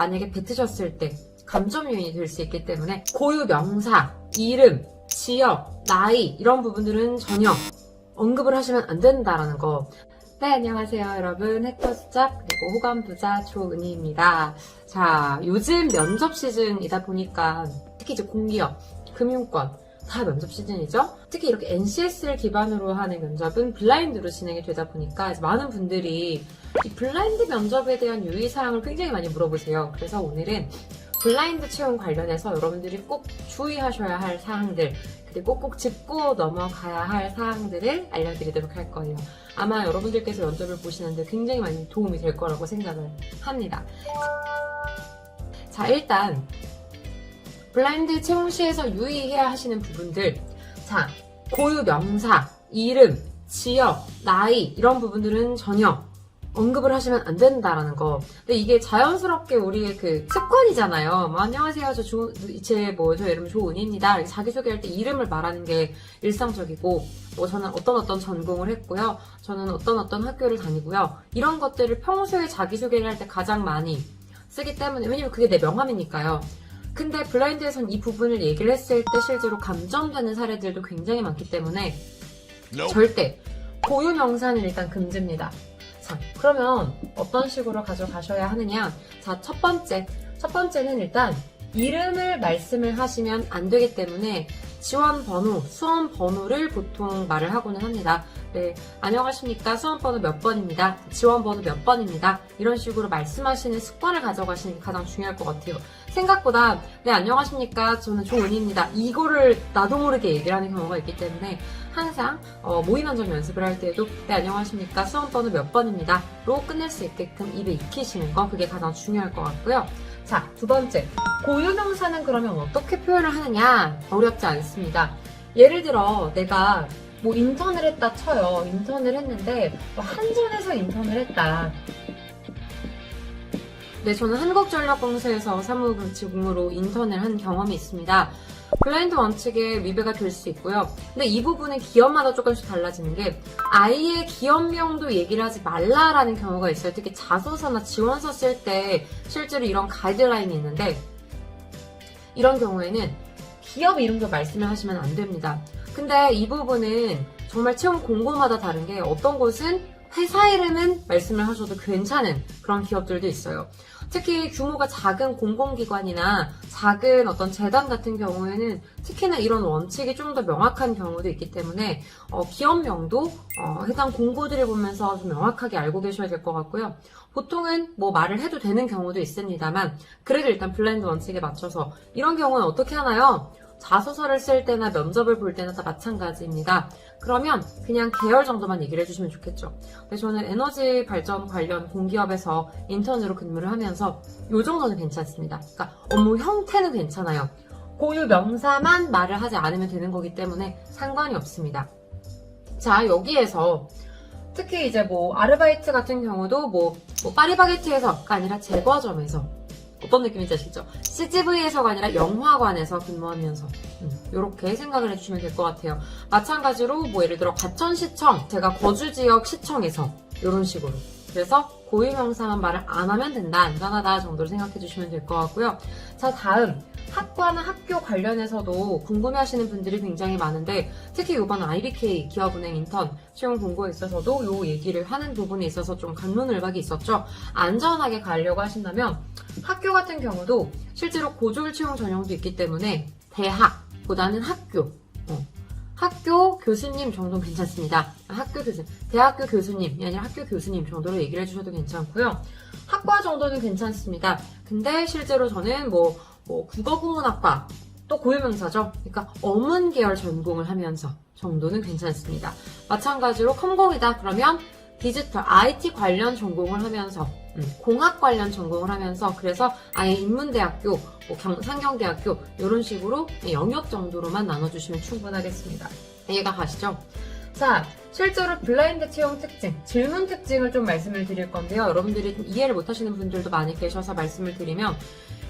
만약에 뱉으셨을 때 감점 요인이 될 수 있기 때문에 고유 명사, 이름, 지역, 나이 이런 부분들은 전혀 언급을 하시면 안 된다라는 거. 네, 안녕하세요 여러분. 해커수작 그리고 호감부자 조은희입니다. 자, 요즘 면접 시즌이다 보니까 특히 이제 공기업, 금융권 다 면접 시즌이죠. 특히 이렇게 NCS를 기반으로 하는 면접은 블라인드로 진행이 되다 보니까 많은 분들이 이 블라인드 면접에 대한 유의사항을 굉장히 많이 물어보세요. 그래서 오늘은 블라인드 채용 관련해서 여러분들이 꼭 주의하셔야 할 사항들, 그리고 꼭 짚고 넘어가야 할 사항들을 알려드리도록 할 거예요. 아마 여러분들께서 면접을 보시는데 굉장히 많이 도움이 될 거라고 생각을 합니다. 자, 일단 블라인드 채용 시에서 유의해야 하시는 부분들. 자, 고유 명사, 이름, 지역, 나이 이런 부분들은 전혀 언급을 하시면 안 된다라는 거. 근데 이게 자연스럽게 우리의 그 습관이잖아요. 뭐, 안녕하세요. 저 이름 조은희입니다. 이렇게 자기소개할 때 이름을 말하는 게 일상적이고, 뭐, 저는 어떤 전공을 했고요. 저는 어떤 학교를 다니고요. 이런 것들을 평소에 자기소개를 할 때 가장 많이 쓰기 때문에, 왜냐면 그게 내 명함이니까요. 근데 블라인드에선 이 부분을 얘기를 했을 때 실제로 감점되는 사례들도 굉장히 많기 때문에 절대 고유 명사는 일단 금지입니다. 자, 그러면 어떤 식으로 가져가셔야 하느냐? 자, 첫 번째는 일단 이름을 말씀을 하시면 안 되기 때문에 지원 번호, 수험 번호를 보통 말을 하고는 합니다. 네, 안녕하십니까? 수험 번호 몇 번입니다. 지원 번호 몇 번입니다. 이런 식으로 말씀하시는 습관을 가져가시는 게 가장 중요할 것 같아요. 생각보다 네, 안녕하십니까? 저는 조은희입니다. 이거를 나도 모르게 얘기를 하는 경우가 있기 때문에 항상 모의 면접 연습을 할 때에도 네, 안녕하십니까? 수험 번호 몇 번입니다. 로 끝낼 수 있게끔 입에 익히시는 거, 그게 가장 중요할 것 같고요. 자, 두 번째. 고유 명사는 그러면 어떻게 표현을 하느냐? 어렵지 않습니다. 예를 들어 내가 뭐 인턴을 했다 쳐요. 인턴을 했는데 뭐 한전에서 인턴을 했다. 네, 저는 한국전력공사에서 사무직으로 인턴을 한 경험이 있습니다. 블라인드 원칙에 위배가 될 수 있고요. 근데 이 부분은 기업마다 조금씩 달라지는 게 아예 기업명도 얘기를 하지 말라라는 경우가 있어요. 특히 자소서나 지원서 쓸 때 실제로 이런 가이드라인이 있는데 이런 경우에는 기업 이름도 말씀을 하시면 안 됩니다. 근데 이 부분은 정말 채용 공고마다 다른 게 어떤 곳은 회사 이름은 말씀을 하셔도 괜찮은 그런 기업들도 있어요. 특히 규모가 작은 공공기관이나 작은 어떤 재단 같은 경우에는 특히나 이런 원칙이 좀 더 명확한 경우도 있기 때문에 기업명도 해당 공고들을 보면서 좀 명확하게 알고 계셔야 될 것 같고요. 보통은 뭐 말을 해도 되는 경우도 있습니다만 그래도 일단 블라인드 원칙에 맞춰서 이런 경우는 어떻게 하나요? 자소서를 쓸 때나 면접을 볼 때나 다 마찬가지입니다. 그러면 그냥 계열 정도만 얘기를 해주시면 좋겠죠. 근데 저는 에너지 발전 관련 공기업에서 인턴으로 근무를 하면서 이 정도는 괜찮습니다. 그러니까 업무 형태는 괜찮아요. 고유 명사만 말을 하지 않으면 되는 거기 때문에 상관이 없습니다. 자, 여기에서 특히 이제 뭐 아르바이트 같은 경우도 뭐 파리바게트에서가 아니라 제과점에서 어떤 느낌인지 아시죠? CGV에서가 아니라 영화관에서 근무하면서 이렇게 생각을 해주시면 될 것 같아요. 마찬가지로 뭐 예를 들어 과천시청, 제가 거주지역 시청에서 이런 식으로. 그래서 고유명사만 말을 안 하면 된다, 안전하다 정도로 생각해 주시면 될 것 같고요. 자, 다음 학과나 학교 관련해서도 궁금해하시는 분들이 굉장히 많은데 특히 이번 IBK 기업은행 인턴 채용 공고에 있어서도 이 얘기를 하는 부분에 있어서 좀 갑론을박이 있었죠. 안전하게 가려고 하신다면 학교 같은 경우도 실제로 고졸 채용 전형도 있기 때문에 대학보다는 학교 교수님 정도는 괜찮습니다. 대학교 교수님이 아니라 학교 교수님 정도로 얘기를 해주셔도 괜찮고요. 학과 정도는 괜찮습니다. 근데 실제로 저는 뭐 국어국문학과 또 고유명사죠. 그러니까 어문 계열 전공을 하면서 정도는 괜찮습니다. 마찬가지로 컴공이다 그러면 디지털, IT 관련 전공을 하면서 공학 관련 전공을 하면서 그래서 아예 인문대학교, 상경대학교 이런 식으로 영역 정도로만 나눠주시면 충분하겠습니다. 이해가 가시죠? 자, 실제로 블라인드 채용 특징, 질문 특징을 좀 말씀을 드릴 건데요. 여러분들이 좀 이해를 못하시는 분들도 많이 계셔서 말씀을 드리면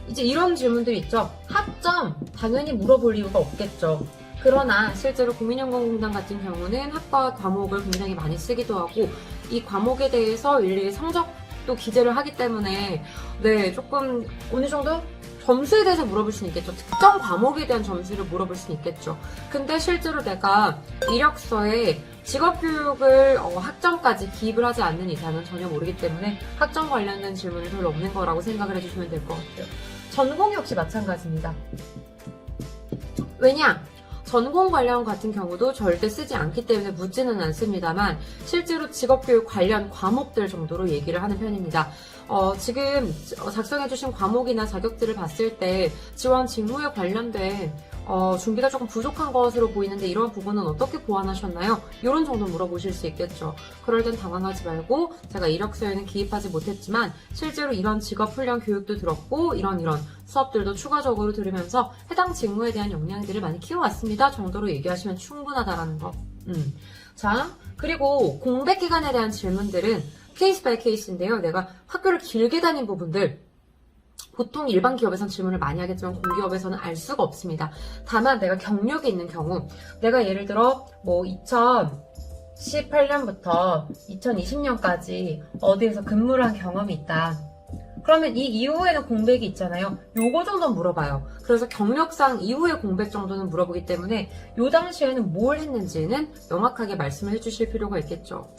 이제 이런 질문들이 있죠. 학점 당연히 물어볼 이유가 없겠죠. 그러나 실제로 국민연금공단 같은 경우는 학과 과목을 굉장히 많이 쓰기도 하고 이 과목에 대해서 일일이 성적 또 기재를 하기 때문에 네, 조금 어느 정도 점수에 대해서 물어볼 수는 있겠죠. 특정 과목에 대한 점수를 물어볼 수는 있겠죠. 근데 실제로 내가 이력서에 직업교육을 학점까지 기입을 하지 않는 이상은 전혀 모르기 때문에 학점 관련된 질문이 별로 없는 거라고 생각을 해주시면 될 것 같아요. 전공 역시 마찬가지입니다. 왜냐? 전공 관련 같은 경우도 절대 쓰지 않기 때문에 묻지는 않습니다만 실제로 직업교육 관련 과목들 정도로 얘기를 하는 편입니다. 지금 작성해주신 과목이나 자격들을 봤을 때 지원 직무에 관련된 준비가 조금 부족한 것으로 보이는데 이런 부분은 어떻게 보완하셨나요? 이런 정도 물어보실 수 있겠죠. 그럴 땐 당황하지 말고 제가 이력서에는 기입하지 못했지만 실제로 이런 직업훈련 교육도 들었고 이런 수업들도 추가적으로 들으면서 해당 직무에 대한 역량들을 많이 키워왔습니다 정도로 얘기하시면 충분하다라는 거. 자, 그리고 공백 기간에 대한 질문들은 케이스 바이 케이스인데요. 내가 학교를 길게 다닌 부분들 보통 일반 기업에서는 질문을 많이 하겠지만 공기업에서는 알 수가 없습니다. 다만 내가 경력이 있는 경우 내가 예를 들어 뭐 2018년부터 2020년까지 어디에서 근무를 한 경험이 있다. 그러면 이 이후에는 공백이 있잖아요. 요거 정도는 물어봐요. 그래서 경력상 이후의 공백 정도는 물어보기 때문에 요 당시에는 뭘 했는지는 명확하게 말씀을 해주실 필요가 있겠죠.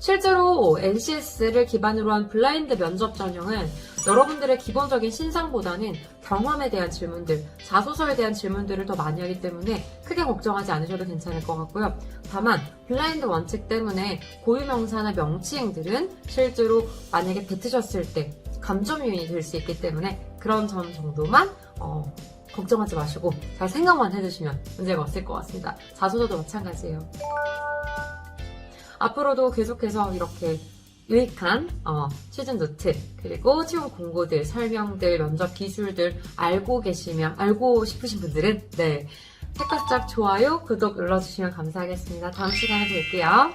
실제로 NCS를 기반으로 한 블라인드 면접 전형은 여러분들의 기본적인 신상보다는 경험에 대한 질문들, 자소서에 대한 질문들을 더 많이 하기 때문에 크게 걱정하지 않으셔도 괜찮을 것 같고요. 다만 블라인드 원칙 때문에 고유명사나 명치행들은 실제로 만약에 뱉으셨을 때 감점 요인이 될 수 있기 때문에 그런 점 정도만 걱정하지 마시고 잘 생각만 해주시면 문제가 없을 것 같습니다. 자소서도 마찬가지예요. 앞으로도 계속해서 이렇게 유익한 시즌 노트 그리고 채용 공고들, 설명들, 면접 기술들 알고 싶으신 분들은 네, 책가스작 좋아요, 구독 눌러주시면 감사하겠습니다. 다음 시간에 뵐게요.